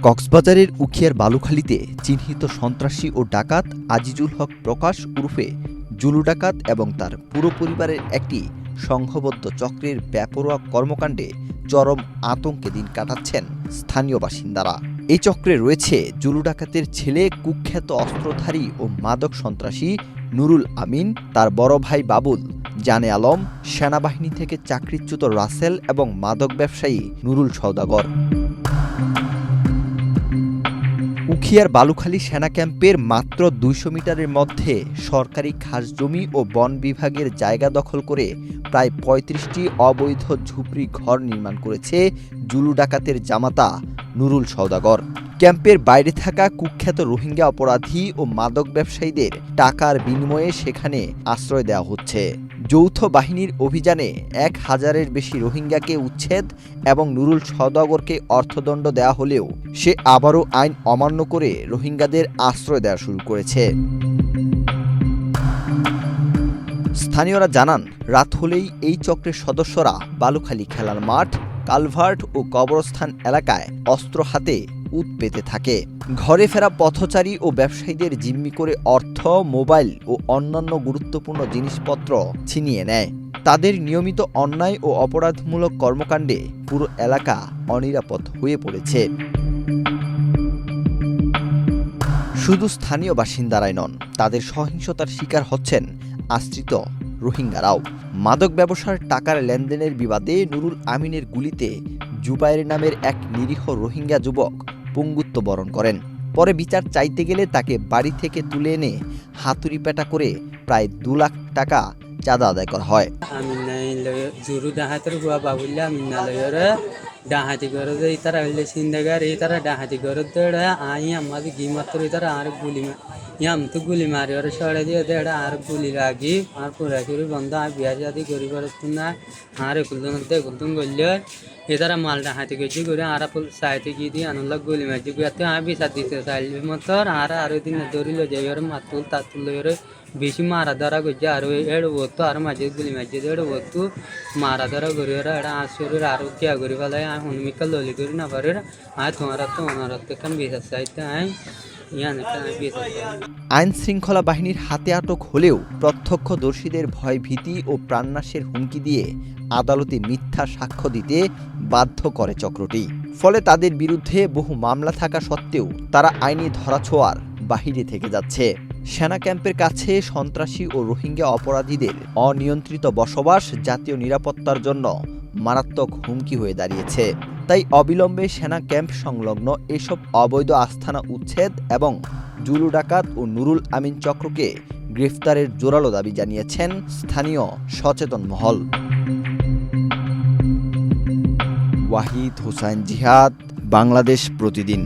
কক্সবাজারের উখিয়ার বালুখালীতে চিহ্নিত সন্ত্রাসী ও ডাকাত আজিজুল হক প্রকাশ ওরফে জুলু ডাকাত এবং তার পুরো পরিবারের একটি সংঘবদ্ধ চক্রের বেপরোয়া কর্মকাণ্ডে চরম আতঙ্কে দিন কাটাচ্ছেন স্থানীয় বাসিন্দারা। এই চক্রে রয়েছে জুলু ডাকাতের ছেলে কুখ্যাত অস্ত্রধারী ও মাদক সন্ত্রাসী নুরুল আমিন, তার বড় ভাই বাবুল, জানে আলম, সেনাবাহিনী থেকে চাকরিচ্যুত রাসেল এবং মাদক ব্যবসায়ী নুরুল সওদাগর। উখিয়ার বালুখালী সেনা ক্যাম্পের মাত্র ২০০ মিটারের মধ্যে সরকারি খাসজমি ও বন বিভাগের জায়গা দখল করে প্রায় ৩৫টি অবৈধ ঝুপড়ি ঘর নির্মাণ করেছে জুলু ডাকাতের জামাতা নুরুল সওদাগর। ক্যাম্পের বাইরে থাকা কুখ্যাত রোহিঙ্গা অপরাধী ও মাদক ব্যবসায়ীদের টাকার বিনিময়ে সেখানে আশ্রয় দেওয়া হচ্ছে। যৌথ বাহিনীর অভিযানে ১,০০০-এর বেশি রোহিঙ্গাকে উচ্ছেদ এবং নুরুল সওদাগরকে অর্থদণ্ড দেওয়া হলেও সে আবারও আইন অমান্য করে রোহিঙ্গাদের আশ্রয় দেওয়া শুরু করেছে। স্থানীয়রা জানান, রাত হলেই এই চক্রের সদস্যরা বালুখালী খেলার মাঠ, কালভার্ট ও কবরস্থান এলাকায় অস্ত্র হাতে উত পেতে থাকে। ঘরে ফেরা পথচারী ও ব্যবসায়ীদের জিম্মি করে অর্থ, মোবাইল ও অন্যান্য গুরুত্বপূর্ণ জিনিসপত্র ছিনিয়ে নেয়। তাদের নিয়মিত অন্যায় ও অপরাধমূলক কর্মকাণ্ডে পুরো এলাকা অনিরাপদ হয়ে পড়েছে। শুধু স্থানীয় বাসিন্দারাই নন, তাদের সহিংসতার শিকার হচ্ছেন আশ্রিত রোহিঙ্গারাও। মাদক ব্যবসার টাকার লেনদেনের বিবাদে নুরুল আমিনের গুলিতে জুবায়ের নামের এক নিরীহ রোহিঙ্গা যুবক পঙ্গুত্ব বরণ করেন। পরে বিচার চাইতে গেলে তাকে বাড়ি থেকে তুলে এনে হাতুড়ি পেটা করে প্রায় ২ লাখ টাকা চাঁদা আদায় করা হয়। ডাহাতি করে যে তারা হইলে সিন্দাগার এই তারা ডাহাতি করে দেড়া আই আমাদের গি মাত্র তারা আর গুলি ইয়াম তো গুলি মারি ওরা সরে দিয়ে দেড়া আর গুলি লাগি আর পুরাপুরি বন্ধ আর বিয়া শাদি করি পারত না আর কুলদন কুলদন গল্লে এ তারা মাল ডাহাতি করছি করে আর সাইতে গিয়ে দিয়ে আনন্দ গুলি মারছি গুয়াতে আর বিচার দিতে চাইলে মতর আর দিন ধরিল যাই ওর মাতুল তাতুল বেশি মারা ধরা করছে আর এড় বতো আর মাঝে গুলি মারছে এড় বতো মারা ধরা করি ওরা এটা আসরে আরো কিয়া করি ফেলাই হনুমিকা ললি করি না পারে আর তোমার তো ওনার কান বিচার চাইতে আইন শৃঙ্খলা বাহিনীর হাতে আটক হলেও প্রত্যক্ষদর্শীদের ভয় ভীতি ও প্রাণনাশের হুমকি দিয়ে আদালতে মিথ্যা সাক্ষ্য দিতে বাধ্য করে চক্রটি। ফলে তাদের বিরুদ্ধে বহু মামলা থাকা সত্ত্বেও তারা আইনি ধরাছোঁয়ার বাহিরে থেকে যাচ্ছে। সেনা ক্যাম্পের কাছে সন্ত্রাসী ও রোহিঙ্গা অপরাধীদের অনিয়ন্ত্রিত বসবাস জাতীয় নিরাপত্তার জন্য মারাত্মক হুমকি হয়ে দাঁড়িয়েছে। তাই অবিলম্বে সেনা ক্যাম্প সংলগ্ন এসব অবৈধ আস্তানা উচ্ছেদ এবং জুলু ডাকাত ও নুরুল আমিন চক্রকে গ্রেফতারের জোরালো দাবি জানিয়েছেন স্থানীয় সচেতন মহল। ওয়াহিদ হোসাইন জিহাদ, বাংলাদেশ প্রতিদিন।